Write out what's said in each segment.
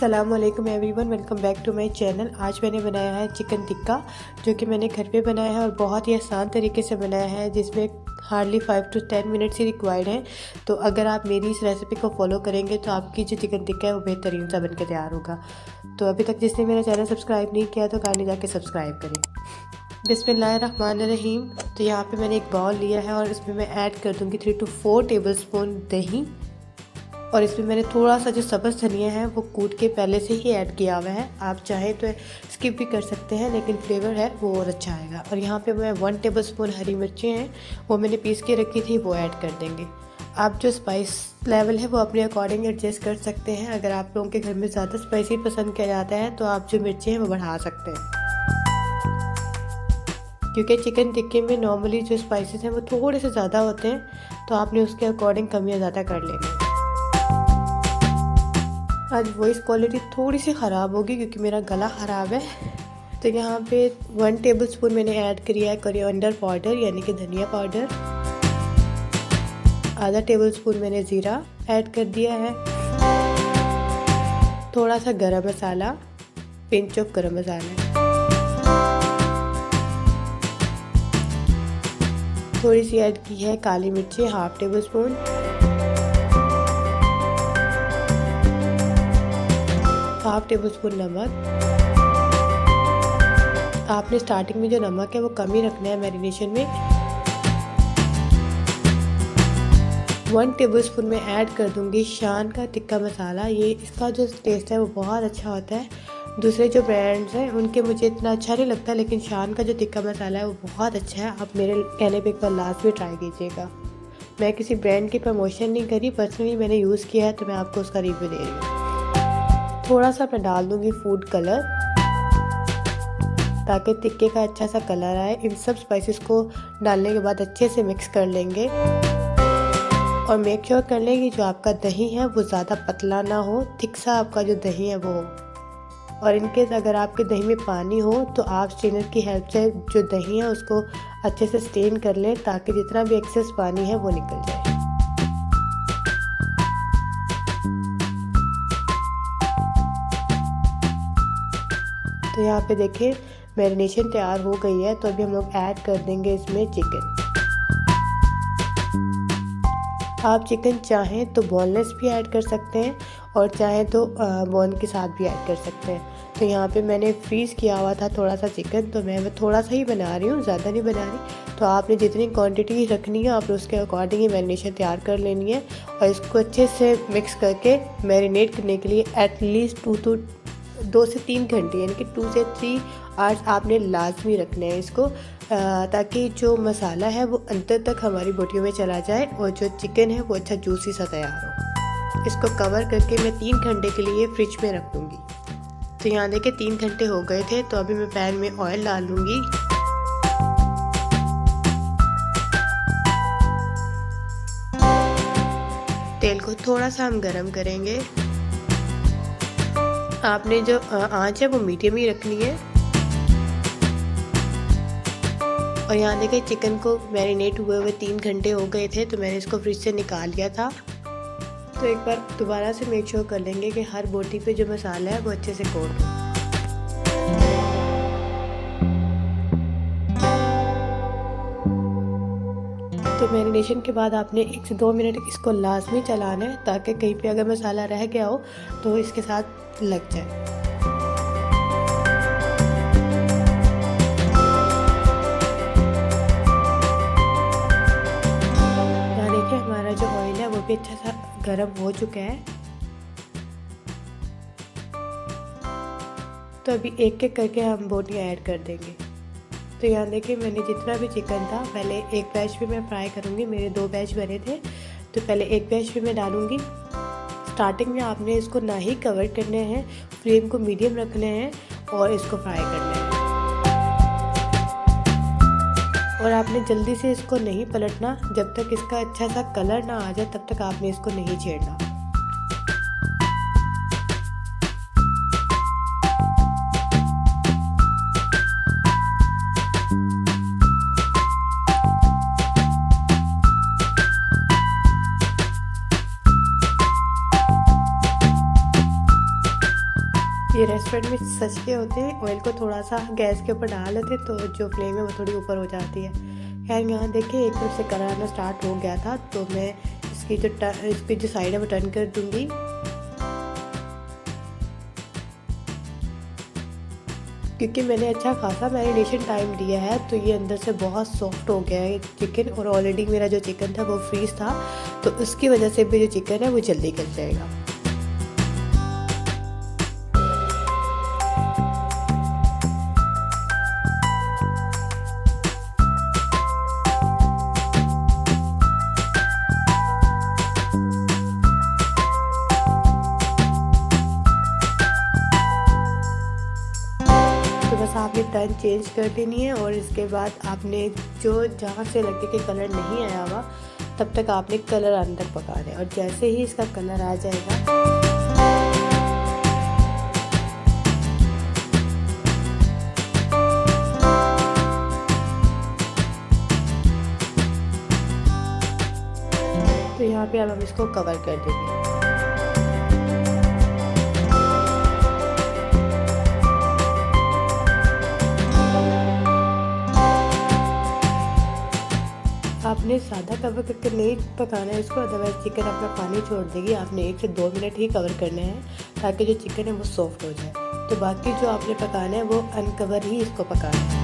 अस्सलामुअलैकुम everyone, welcome back to my channel. आज मैंने बनाया है चिकन टिक्का, जो कि मैंने घर पे बनाया है और बहुत ही आसान तरीके से बनाया है, जिसमें hardly 5 to 10 minutes he required हैं। तो अगर आप मेरी इस रेसिपी को फॉलो करेंगे तो आपकी जो चिकन टिक्का है वो बेहतरीन सा बनकर तैयार होगा। तो अभी तक जिसने मेरा चैनल सब्सक्राइब नहीं किया तो काइंडली जाके सब्सक्राइब करें। बिस्मिल्लाहिर्रहमानिर्रहीम। तो यहाँ पे मैंने एक बाउल लिया है और इसमें मैं ऐड कर दूँगी 3 to 4 टेबलस्पून दही, और इसमें मैंने थोड़ा सा जो सब्ज़ धनिया है वो कूट के पहले से ही ऐड किया हुआ है। आप चाहें तो स्किप भी कर सकते हैं, लेकिन फ्लेवर है वो और अच्छा आएगा। और यहाँ पे मैं 1 टेबलस्पून हरी मिर्चें हैं वो मैंने पीस के रखी थी, वो ऐड कर देंगे। आप जो स्पाइस लेवल है वो अपने अकॉर्डिंग एडजस्ट कर सकते हैं। अगर आप लोगों के घर में ज़्यादा स्पाइसी पसंद किया जाता है तो आप जो मिर्चें हैं वो बढ़ा सकते हैं, क्योंकि चिकन टिक्के में नॉर्मली जो स्पाइसेस हैं वो थोड़े से ज़्यादा होते हैं, तो आपने उसके अकॉर्डिंग कम या ज़्यादा कर लेंगे। आज वॉइस क्वालिटी थोड़ी सी ख़राब होगी क्योंकि मेरा गला ख़राब है। तो यहाँ पे 1 टेबलस्पून मैंने ऐड किया है कोरिएंडर पाउडर, यानी कि धनिया पाउडर। आधा टेबलस्पून मैंने ज़ीरा ऐड कर दिया है। थोड़ा सा गरम मसाला, पिंच ऑफ गरम मसाला, थोड़ी सी ऐड की है काली मिर्ची, 1/2 टेबलस्पून। हाफ टेबल स्पून नमक। आपने स्टार्टिंग में जो नमक है वो कम ही रखना है मैरिनेशन में। 1 टेबल स्पून में ऐड कर दूंगी शान का टिक्का मसाला। ये इसका जो टेस्ट है वो बहुत अच्छा होता है। दूसरे जो ब्रांड्स हैं उनके मुझे इतना अच्छा नहीं लगता, लेकिन शान का जो टिक्का मसाला है वो बहुत अच्छा है। आप मेरे कहने पे एक बार लास्ट में ट्राई कीजिएगा। मैं किसी ब्रांड की प्रमोशन नहीं करी, पर्सनली मैंने यूज़ किया है तो मैं आपको उसका रिव्यू दे रही हूँ। थोड़ा सा मैं डाल दूंगी फूड कलर, ताकि टिक्के का अच्छा सा कलर आए। इन सब स्पाइसेस को डालने के बाद अच्छे से मिक्स कर लेंगे और मेक श्योर कर लेंगे जो आपका दही है वो ज़्यादा पतला ना हो, थिक सा आपका जो दही है वो हो। और इनकेस अगर आपके दही में पानी हो तो आप स्ट्रेनर की हेल्प से जो दही है उसको अच्छे से स्ट्रेन कर लें, ताकि जितना भी एक्सेस पानी है वो निकल जाए। तो यहाँ पे देखिए मैरिनेशन तैयार हो गई है। तो अभी हम लोग ऐड कर देंगे इसमें चिकन। आप चिकन चाहें तो बोनलेस भी ऐड कर सकते हैं और चाहें तो बोन के साथ भी ऐड कर सकते हैं। तो यहाँ पे मैंने फ्रीज़ किया हुआ था थोड़ा सा चिकन, तो मैं थोड़ा सा ही बना रही हूँ, ज़्यादा नहीं बना रही। तो आपने जितनी क्वांटिटी रखनी है आपने उसके अकॉर्डिंग ही मैरिनेशन तैयार कर लेनी है, और इसको अच्छे से मिक्स करके मैरिनेट करने के लिए एटलीस्ट 2 से 3 घंटे, यानी कि 2 से 3 आवर्स आपने लाजमी रखने हैं इसको, ताकि जो मसाला है वो अंदर तक हमारी बोटियों में चला जाए और जो चिकन है वो अच्छा जूसी सा तैयार हो। इसको कवर करके मैं 3 घंटे के लिए फ्रिज में रख दूँगी। तो यहाँ देखिए 3 घंटे हो गए थे। तो अभी मैं पैन में ऑयल डाल लूँगी। तेल को थोड़ा सा हम गरम करेंगे। आपने जो आंच है वो मीडियम ही रखनी है। और यहाँ देखिए चिकन को मैरिनेट हुए 3 घंटे हो गए थे, तो मैंने इसको फ्रिज से निकाल लिया था। तो एक बार दोबारा से मेक श्योर कर लेंगे कि हर बोटी पे जो मसाला है वो अच्छे से कोट हो। तो मैरिनेशन के बाद आपने 1 से 2 मिनट इसको लाजमी चलाना है, ताकि कहीं पे अगर मसाला रह गया हो तो इसके साथ लग जाए। यहाँ देखिए हमारा जो ऑयल है वो भी अच्छा सा गर्म हो चुका है। तो अभी एक एक करके हम बोटियाँ ऐड कर देंगे। तो यहाँ देखिए मैंने जितना भी चिकन था, पहले एक बैच भी मैं फ्राई करूँगी। मेरे 2 बैच बने थे, तो पहले एक बैच भी मैं डालूँगी। स्टार्टिंग में आपने इसको ना ही कवर करने हैं, फ्लेम को मीडियम रखने हैं और इसको फ्राई करना है। और आपने जल्दी से इसको नहीं पलटना, जब तक इसका अच्छा सा कलर ना आ जाए तब तक आपने इसको नहीं छेड़ना। रेस्टोरेंट में सच के होते हैं, ऑयल को थोड़ा सा गैस के ऊपर डाल लेते तो जो फ्लेम है वो थोड़ी ऊपर हो जाती है। खैर यहाँ देखिए एक तरफ से कलर आना स्टार्ट हो गया था, तो मैं इसकी जो साइड है वो टर्न कर दूँगी। क्योंकि मैंने अच्छा खासा मैरिनेशन टाइम दिया है, तो ये अंदर से बहुत सॉफ्ट हो गया है चिकन, और ऑलरेडी मेरा जो चिकन था वो फ्रीज़ था, तो उसकी वजह से भी जो चिकन है वो जल्दी गल जाएगा। बस आपने टर्न चेंज कर देनी है, और इसके बाद आपने जहाँ से लगे कि कलर नहीं आया हुआ तब तक आपने कलर अंदर पकाना है, और जैसे ही इसका कलर आ जाएगा तो यहाँ पे अब हम इसको कवर कर देंगे। आपने ज़्यादा कवर करके नहीं पकाना है इसको, अदरवाइज़ चिकन अपना पानी छोड़ देगी। आपने 1 से 2 मिनट ही कवर करने हैं ताकि जो चिकन है वो सॉफ्ट हो जाए। तो बाकी जो आपने पकाना है वो अनकवर ही इसको पकाना है।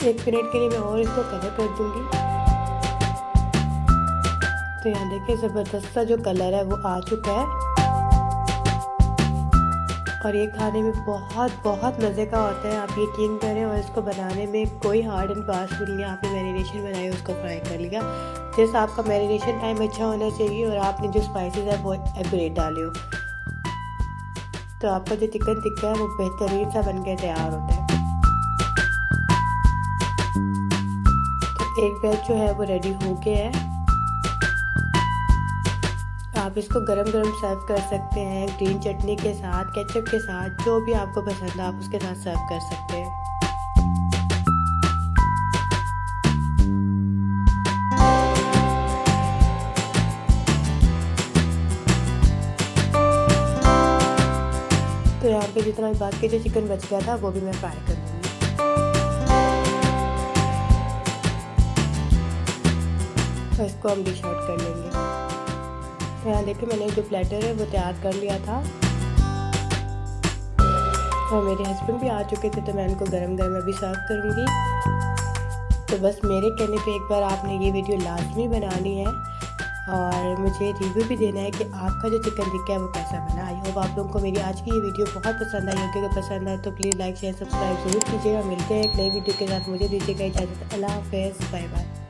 1 मिनट के लिए मैं और इसको कवर कर दूँगी। तो यहाँ देखिए ज़बरदस्त सा जो कलर है वो आ चुका है, और ये खाने में बहुत मज़े का होता है। आप यकीन करें, और इसको बनाने में कोई हार्ड एंड फास्ट नहीं है। आपने मैरिनेशन बनाई, उसको फ्राई कर लिया, जैसे आपका मैरिनेशन टाइम अच्छा होना चाहिए, और आपने जो स्पाइसेस है वो एक्यूरेट डाले हो, तो आपका जो चिकन टिक्का है वो बेहतरीन सा बनकर तैयार होता है। तो एक बैच जो है वो रेडी हो गया है। आप इसको गरम सर्व कर सकते हैं, ग्रीन चटनी के साथ, केचप के साथ, जो भी आपको पसंद है आप उसके साथ सर्व कर सकते हैं। तो यहाँ पे जितना बाकी जो चिकन बच गया था वो भी मैं फ्राई कर लूँगी। तो इसको हम डिश आउट कर लेंगे। तो यहाँ देखिए मैंने जो प्लेटर है वो तैयार कर लिया था, और मेरे हस्बैंड भी आ चुके थे, तो मैं उनको गरम अभी सर्व करूँगी। तो बस मेरे कहने पे एक बार आपने ये वीडियो लाजमी बनानी है, और मुझे रिव्यू भी देना है कि आपका जो चिकन टिक्का है वो कैसा बना। आई होप आप लोगों को मेरी आज की ये वीडियो बहुत पसंद आई होगी। अगर पसंद आए तो प्लीज़ लाइक शेयर सब्सक्राइब ज़रूर कीजिएगा। मिलते हैं एक नई वीडियो के साथ, मुझे दीजिएगा इजाज़त। अल्लाह हाफ़िज़, बाय बाय।